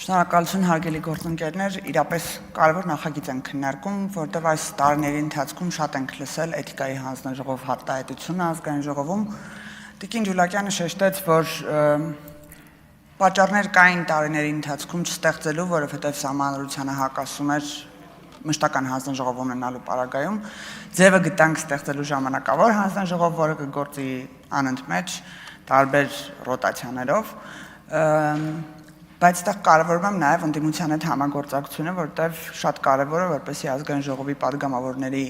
Շնորհակալություն հարգելի գործընկերներ, իրապես կարևոր նախագիծ ենք քննարկում, որտեղ այս տարիների ընթացքում շատ ենք լսել էթիկայի հանձնաժողով հարտահայտությունը ազգային ժողովում։ Տիկին Ջուլակյանը շեշտեց, որ պատճառներ կային տարիների ընթացքում չստեղծելու, որովհետև սահմանադրությանը հակասում էր մշտական հանձնաժողով ունենալու պարագայում։ Ձևը գտանք ստեղծելու ժամանակավոր հանձնաժողով, որը կգործի անընդմեջ տարբեր ռոտացիաներով։ Բայց այդտեղ կարևորում եմ նաև ընդդիմության հետ համագործակցությունը, որտեղ շատ կարևոր է, որպեսզի ազգային ժողովի падգամավորների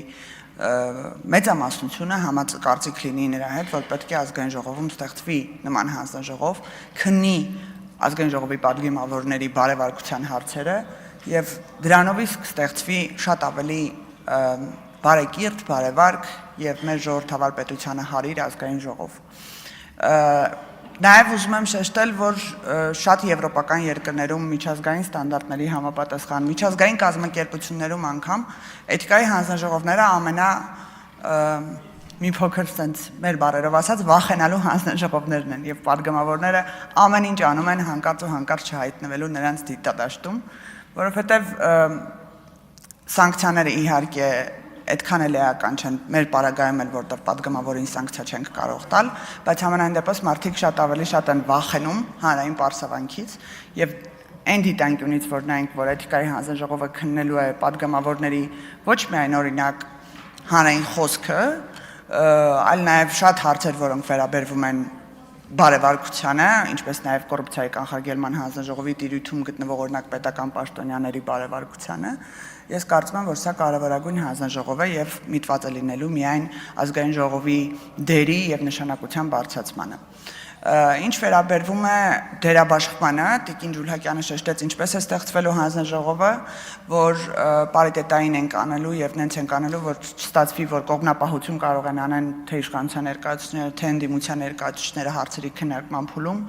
մեծամասնությունը համակարծիք լինի նրա հետ, որ պետք է ազգային ժողովում ստեղծվի նման հանձնաժողով, քննի ազգային ժողովի падգամավորների բարևարկության հարցերը եւ դրանով իսկ ստեղծվի շատ ավելի բարեկիրթ, բարևարք եւ մեր ժողովրդավար պետությանը հարիր ազգային ժողով։ Նաև ուզում եմ շեշտել, որ շատ եվրոպական երկրներում միջազգային ստանդարտների համապատասխան, միջազգային կազմակերպություններում անգամ էթիկայի հանձնաժողովները մի փոքր sense մեր բառերով ասած վախենալու հանձնաժողովներն են եւ падգամավորները ամեն ինչ անում են հանկարծ ու հանկարծ չհայտնվելու նրանց դիտադաշտում, որովհետեւ սանկցիաները իհարկե այդքան էլ էական չեն մեր պարագայում էլ որտեղ падգամավորին սանկցիա չենք կարող տալ, բայց համենայն դեպս մարդիկ շատ ավելի շատ են վախենում հանրային պարսավանքից եւ այն դիտանկյունից որ նայենք որ էթիկայի հանձնաժողովը քննելու է падգամավորների ոչ միայն օրինակ հանրային խոսքը, այլ նաեւ շատ հարցեր, որոնք վերաբերվում են բարևարկությանը, ինչպես նաև կոռուպցիայի կանխարգելման հանձնաժողովի տիրույթում գտնվող օրինակ պետական պաշտոնյաների բարևարկությանը, ես կարծում եմ, որ սա կարևորագույն հանձնաժողով է եւ միտված է լինելու միայն ազգային ժողովի դերի եւ նշանակության բարձրացմանը։ Ինչ վերաբերվում է դերաբաշխմանը, Տիկին Ջուլակյանը շեշտեց ինչպես է ստեղծվելու հանձնաժողովը, որ պարիտետային ենք անելու եւ նենց ենք անելու, որ ստացվի, որ կողմնապահություն կարող են անեն թե իշխանության ներկայացուցիչները, թե ընդդիմության ներկայացուցիչները հարցերի քննարկման փուլում,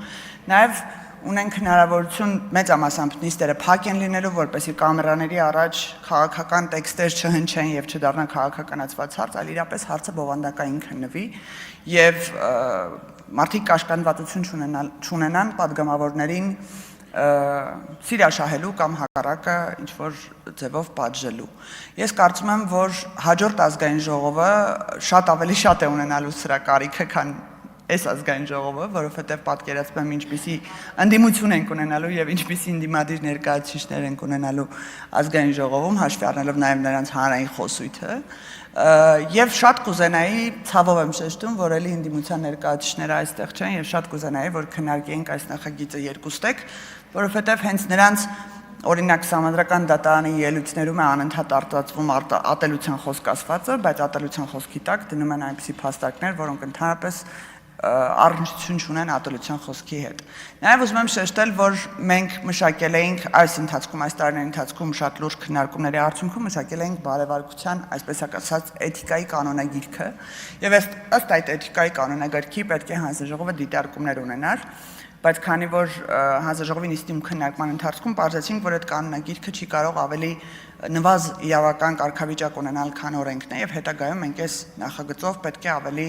նաեւ ունենք հնարավորություն մեծամասամբ նիստերը փակ են լինելու, որպեսզի կամերաների առաջ քաղաքական տեքստեր չհնչեն եւ չդառնան քաղաքականացված հարց, այլ իրապես հարցը բովանդակային քննվի եւ մարդիկ կաշկանդվածություն չունենան падգամավորներին սիրաշահելու կամ հակառակը ինչ-որ ձևով պատժելու։ Ես կարծում եմ, որ հաջորդ ազգային ժողովը շատ ավելի շատ է ունենալու սրա կարիքը, քան այս ազգային ժողովը, որովհետև պատկերացնում եմ ինչպիսի ընդդիմություն ենք ունենալու եւ ինչպիսի ընդդիմադիր ներկայացուցիչներ ենք ունենալու ազգային ժողովում, հաշվի առնելով նաեւ նրանց հանրային խոսույթը, եւ շատ կուզենայի, ցավով եմ շեշտում, որ էլի ընդդիմության ներկայացուցիչները այստեղ չեն եւ շատ կուզենայի, որ քննարկենք այս նախագիծը երկուստեք, որովհետև հենց նրանց օրինակ Սահմանադրական դատարանի ելույթներում է անընդհատ արտացվում ատելության խոսք ասվածը, բայց ատելության խոսքի տակ դնում են այնպիսի փաստարկներ, որոնք ընդհանրապես առնչություն չունեն ատելության խոսքի հետ։ Նաև ուզում եմ շեշտել, որ մենք մշակել էինք այս ընթացքում, այս տարիների ընթացքում շատ լուրջ քննարկումների արդյունքում մշակել էինք բարևարկության, այսպես ասած, էթիկայի կանոնագիրքը, եւ ըստ այդ էթիկայի կանոնագիրքի պետք է հանձնաժողովը դիտարկումներ ունենար, բայց քանի որ հանձնաժողովի նիստի քննարկման ընթացքում պարզեցինք, որ այդ կանոնագիրքը չի կարող ավելի նվազ իրավական կարգավիճակ ունենալ, քան օրենքն է, եւ հետագայում մենք այս նախագծով պետք է ավելի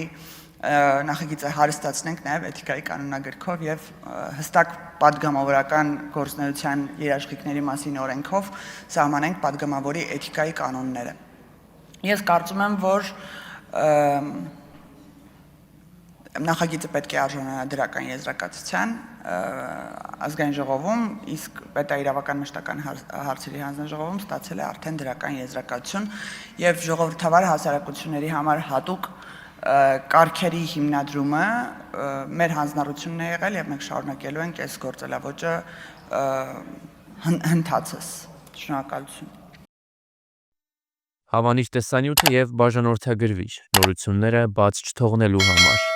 նախագիծը հարստացնենք նաև էթիկայի կանոնագրքով եւ հստակ падգամավորական գործունեության երաշխիքների մասին օրենքով սահմանենք падգամավորի էթիկայի կանոնները։ Ես կարծում եմ, որ նախագիծը պետք է արժանանա դրական եզրակացության ազգային ժողովում, իսկ պետաիրավական մշտական հարցերի հանձնաժողովում ստացել է արդեն դրական եզրակացություն եւ ժողովրդավար հասարակությունների համար հատուկ կարգերի հիմնադրումը մեր հանձնառությունն է եղել եւ մենք շարունակելու ենք այս գործելավոճը հնդածս։ Շնորհակալություն։ Հավանիչ տեսանյութը եւ բաժանորդագրվիչ նորությունները բաց չթողնելու համար